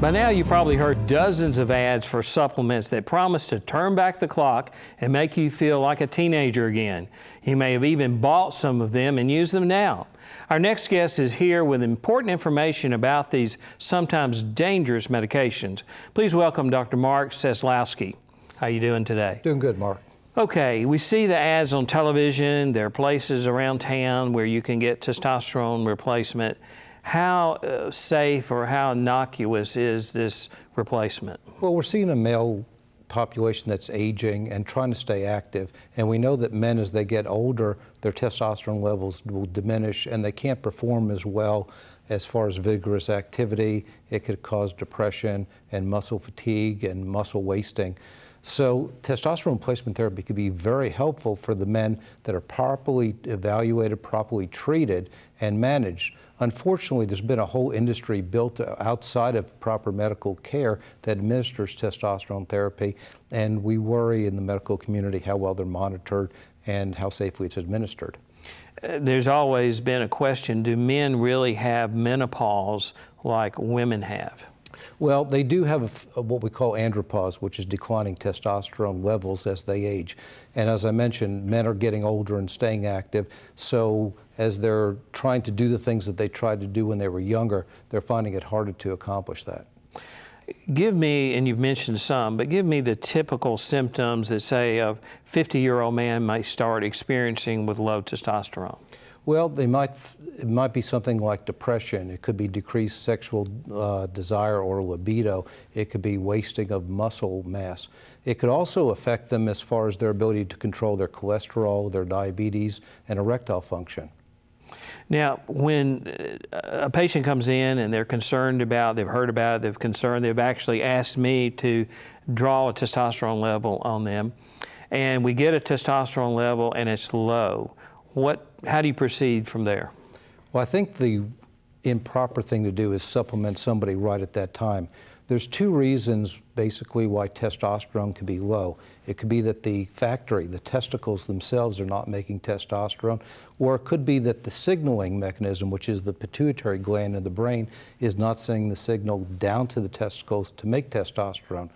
By now, you probably heard dozens of ads for supplements that promise to turn back the clock and make you feel like a teenager again. You may have even bought some of them and use them now. Our next guest is here with important information about these sometimes dangerous medications. Please welcome Dr. Mark Saslawsky. How are you doing today? Doing good, Mark. Okay, we see the ads on television. There are places around town where you can get testosterone replacement. How safe or how innocuous is this replacement? Well, we're seeing a male population that's aging and trying to stay active. And we know that men, as they get older, their testosterone levels will diminish and they can't perform as well as far as vigorous activity. It could cause depression and muscle fatigue and muscle wasting. So testosterone replacement therapy could be very helpful for the men that are properly evaluated, properly treated, and managed. Unfortunately, there's been a whole industry built outside of proper medical care that administers testosterone therapy, and we worry in the medical community how well they're monitored and how safely it's administered. There's always been a question, do men really have menopause like women have? Well, they do have what we call andropause, which is declining testosterone levels as they age. And as I mentioned, men are getting older and staying active, so as they're trying to do the things that they tried to do when they were younger, they're finding it harder to accomplish that. Give me, and you've mentioned some, but give me the typical symptoms that, say, a 50-year-old man might start experiencing with low testosterone. Well, it might be something like depression. It could be decreased sexual desire or libido. It could be wasting of muscle mass. It could also affect them as far as their ability to control their cholesterol, their diabetes, and erectile function. Now, when a patient comes in and they're concerned about, they've heard about it, they've actually asked me to draw a testosterone level on them, and we get a testosterone level and it's low. How do you proceed from there? Well, I think the improper thing to do is supplement somebody right at that time. There's two reasons basically why testosterone can be low. It could be that the testicles themselves are not making testosterone, or it could be that the signaling mechanism, which is the pituitary gland in the brain, is not sending the signal down to the testicles to make testosterone.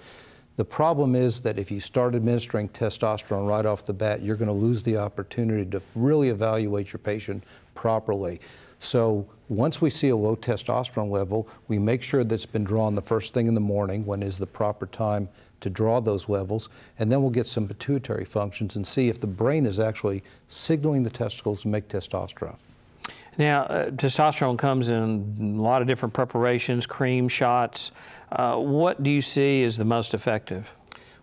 The problem is that if you start administering testosterone right off the bat, you're going to lose the opportunity to really evaluate your patient properly. So once we see a low testosterone level, we make sure that's been drawn the first thing in the morning, when is the proper time to draw those levels, and then we'll get some pituitary functions and see if the brain is actually signaling the testicles to make testosterone. Now, testosterone comes in a lot of different preparations, cream, shots. What do you see as the most effective?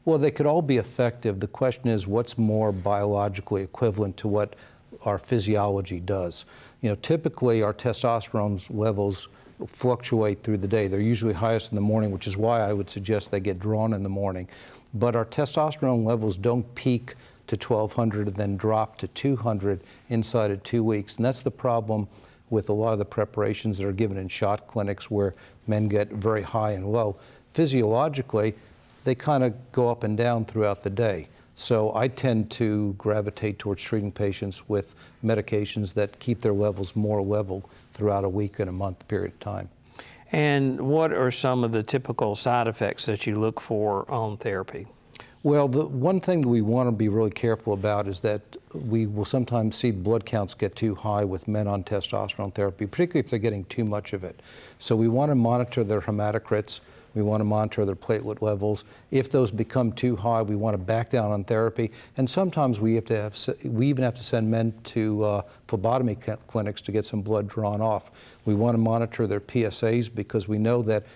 Well, they could all be effective. The question is, what's more biologically equivalent to what our physiology does? You know, typically our testosterone levels fluctuate through the day. They're usually highest in the morning, which is why I would suggest they get drawn in the morning. But our testosterone levels don't peak to 1,200 and then drop to 200 inside of 2 weeks. And that's the problem with a lot of the preparations that are given in shot clinics where men get very high and low. Physiologically, they kind of go up and down throughout the day. So I tend to gravitate towards treating patients with medications that keep their levels more level throughout a week and a month period of time. And what are some of the typical side effects that you look for on therapy? Well, the one thing that we want to be really careful about is that we will sometimes see blood counts get too high with men on testosterone therapy, particularly if they're getting too much of it. So we want to monitor their hematocrits. We want to monitor their platelet levels. If those become too high, we want to back down on therapy. And sometimes we even have to send men to phlebotomy clinics to get some blood drawn off. We want to monitor their PSAs because we know that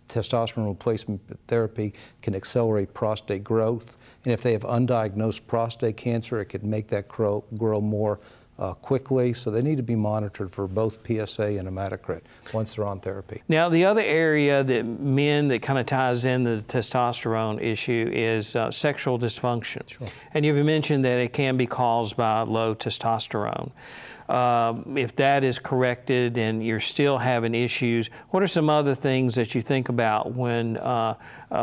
testosterone replacement therapy can accelerate prostate growth. And if they have undiagnosed prostate cancer, it could make that grow more quickly. So they need to be monitored for both PSA and hematocrit once they're on therapy. Now, the other area that kind of ties in the testosterone issue is sexual dysfunction. Sure. And you've mentioned that it can be caused by low testosterone. If that is corrected and you're still having issues, what are some other things that you think about when a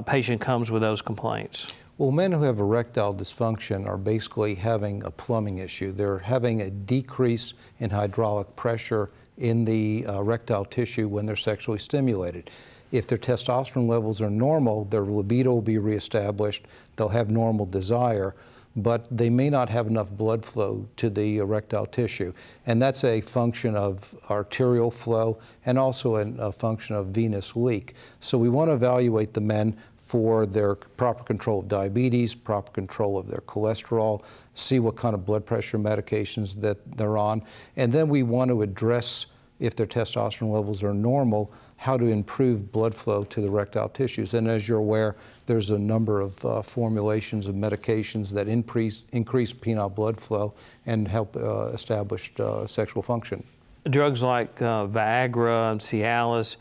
patient comes with those complaints? Well, men who have erectile dysfunction are basically having a plumbing issue. They're having a decrease in hydraulic pressure in the erectile tissue when they're sexually stimulated. If their testosterone levels are normal, their libido will be reestablished, they'll have normal desire, but they may not have enough blood flow to the erectile tissue. And that's a function of arterial flow and also a function of venous leak. So we want to evaluate the men for their proper control of diabetes, proper control of their cholesterol, see what kind of blood pressure medications that they're on, and then we want to address, if their testosterone levels are normal, how to improve blood flow to the erectile tissues. And as you're aware, there's a number of formulations of medications that increase penile blood flow and help establish sexual function. Drugs like Viagra and Cialis,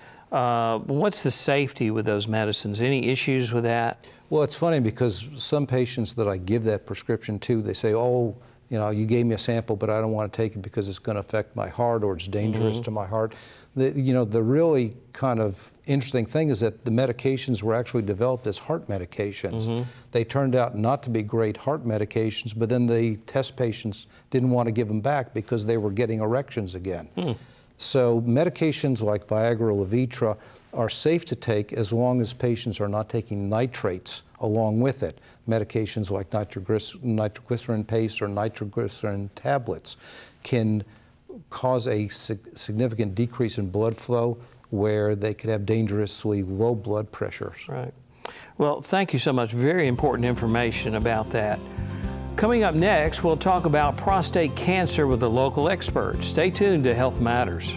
what's the safety with those medicines? Any issues with that? Well, it's funny because some patients that I give that prescription to, they say, oh, you know, you gave me a sample, but I don't want to take it because it's going to affect my heart or it's dangerous to my heart. The really kind of interesting thing is that the medications were actually developed as heart medications. They turned out not to be great heart medications, but then the test patients didn't want to give them back because they were getting erections again. So medications like Viagra or Levitra are safe to take as long as patients are not taking nitrates along with it. Medications like nitroglycerin paste or nitroglycerin tablets can cause a significant decrease in blood flow where they could have dangerously low blood pressures. Right. Well, thank you so much. Very important information about that. Coming up next, we'll talk about prostate cancer with a local expert. Stay tuned to Health Matters.